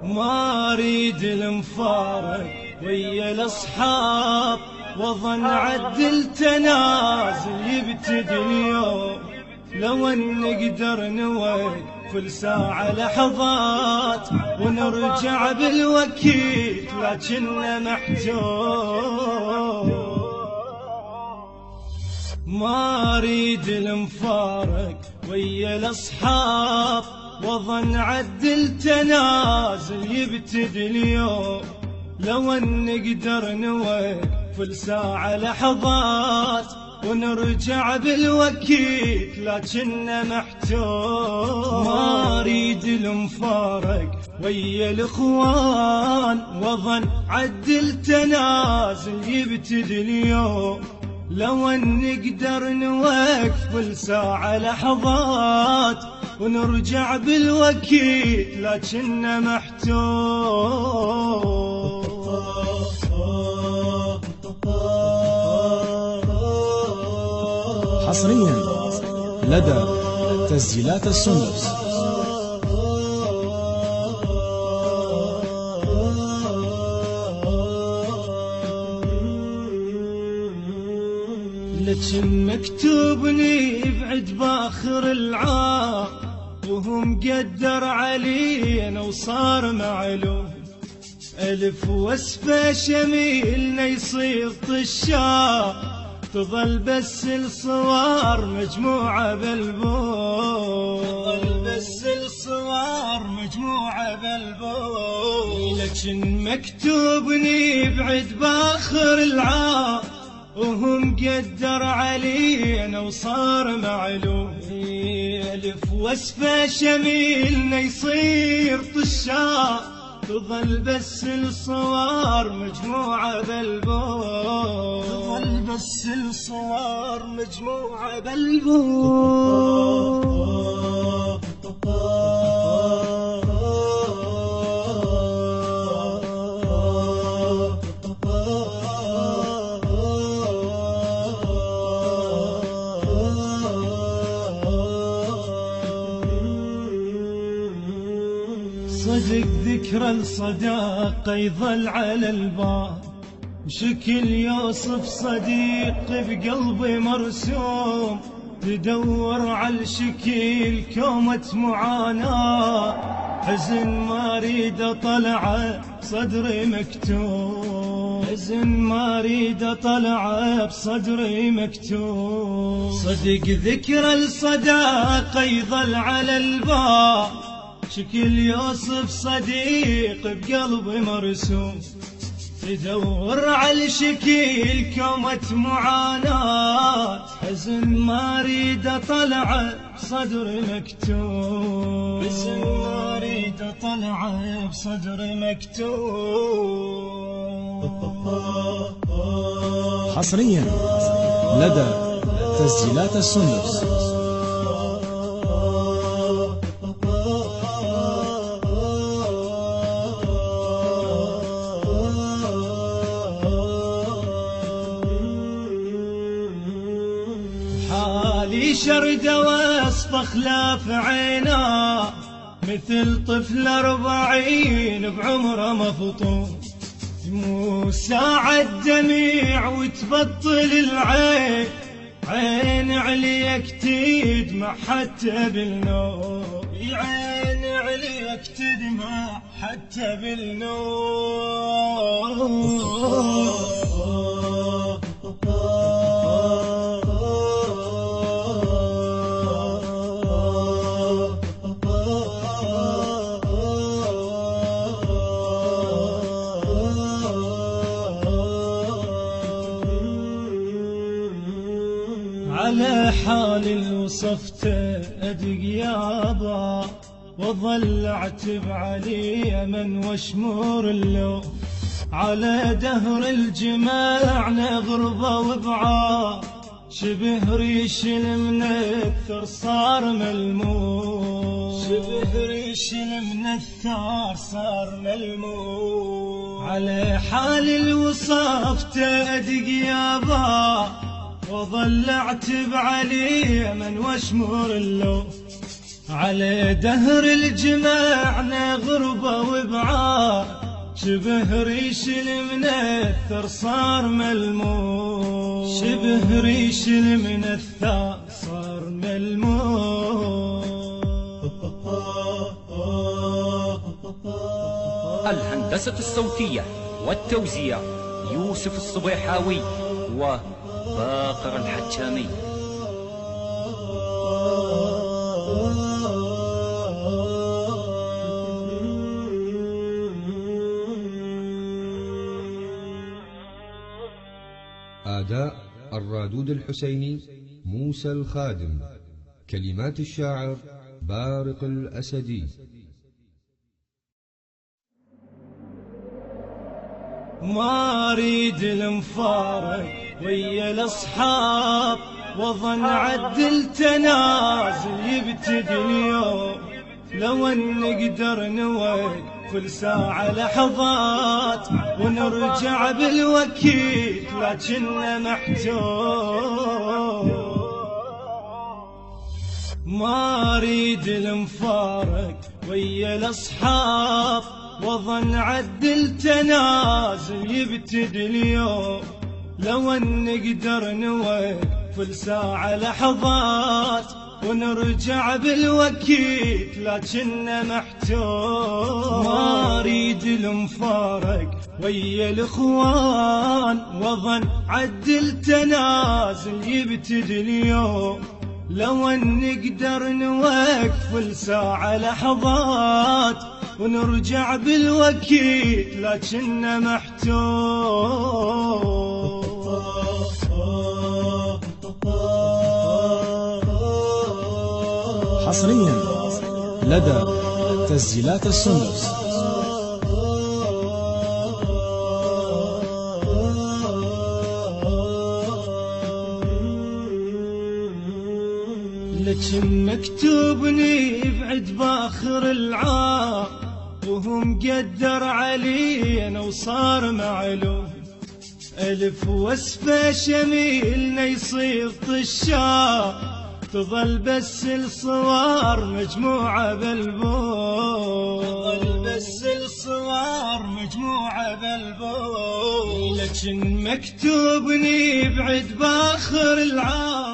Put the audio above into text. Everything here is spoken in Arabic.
ما اريد المفارق ويا الاصحاب، واظن عدل تنازل يبتدي اليوم. لو ان نقدر نوقف ساعة لحظات ونرجع بالوكيل، لكننا محتوم. ما اريد المفارق ويا الاصحاب، واظن عدل تنازل يبتدي اليوم. لو ان نقدر نوقف ساعة لحظات ونرجع بالوكيل، لكننا محتوم. ما اريد المفارق ويا الاخوان، واظن عدل تنازل يبتدي اليوم. لو ان نقدر نوقف ساعة لحظات ونرجع بالوكيل، لكننا محتوم. حصريا لدى تسجيلات السندس. لكن مكتوبني بعد باخر العام، وهم قدر علينا وصار معلوم. ألف وصفة شميلنا يصير طشاق، تظل بس الصور مجموعة بالبوم. تظل بس الصور مجموعة بالبوم. لكن مكتوبني بعد باخر العام، وهم قدر علينا وصار معلوم. ألف وصفة شميلنا يصير طشاق، تظل بس الصور مجموعة بالبوم. تظل بس الصور مجموعة بالبوم. صدق ذكرى الصداقة يظل على البال، شكل يوصف صديق بقلبي مرسوم. تدور على الشكل كومة معاناة، حزن ما اريد اطلعه بصدري مكتوم. حزن ما اريد اطلعه بصدري مكتوم. صدق ذكرى الصداقة يظل على البال، شكل يوصف صديق بقلبي مرسوم. تدور على الشكل كومة معاناة، حزن ما اريد اطلعه بصدري مكتوم. حزن ما اريد اطلعه بصدري مكتوم. حصريا لدى تسجيلات السندس. حالي شرد وصف خلاف عينا، مثل طفل 40 بعمره مفطوم. مو ساعة دميع وتبطل العين، عين عليك تدمع حتى بالنوم. عين عليك تدمع حتى بالنوم. على حالي وصفته أدق يابا، وظل أعتب علي من واشمور اللوم. على دهر الجماع غربة وبعاد، شبه ريش المنثر صار ملموم. شبه ريش المنثر صار ملموم. على حالي الوصفته أدق يابا، وظل اعتب عليه من واشمر اللوم. على دهر الجماعنا غربة وبعاد، شبه ريش المنثر صار ملموس، شبه ريش المنثر صار ملموس. الهندسة الصوتية والتوزيع يوسف الصبيحاوي وباقر الحجامي. أداء الرادود الحسيني موسى الخادم. كلمات الشاعر بارق الأسدي. ما اريد المفارق ويا الاصحاب، وظن عدل تنازل يبتدي اليوم. لو ان نقدر نوقف ساعة لحظات ونرجع بالوكيل، لكننا محتوم. ما اريد المفارق ويا الاصحاب، وظن عدل تنازل يبتدي اليوم. لو ان نقدر نوقف ساعة لحظات ونرجع بالوكيل، لكننا محتوم. ما اريد المفارق ويا الاخوان، وظن عدل تنازل يبتدي اليوم. لو ان نقدر نوقف ساعة لحظات ونرجع بالوكيل، لكننا محتوم. حصريا لدى تسجيلات السندس. لكن مكتوبني بعد باخر العام، وهو مقدر علينا وصار معلوم. ألف وصفة شميلنا يصير طشاق، تظل بس الصور مجموعة بالبوم، تظل بس الصور مجموعة بالبوم. لكن مكتوبني بعد باخر العام،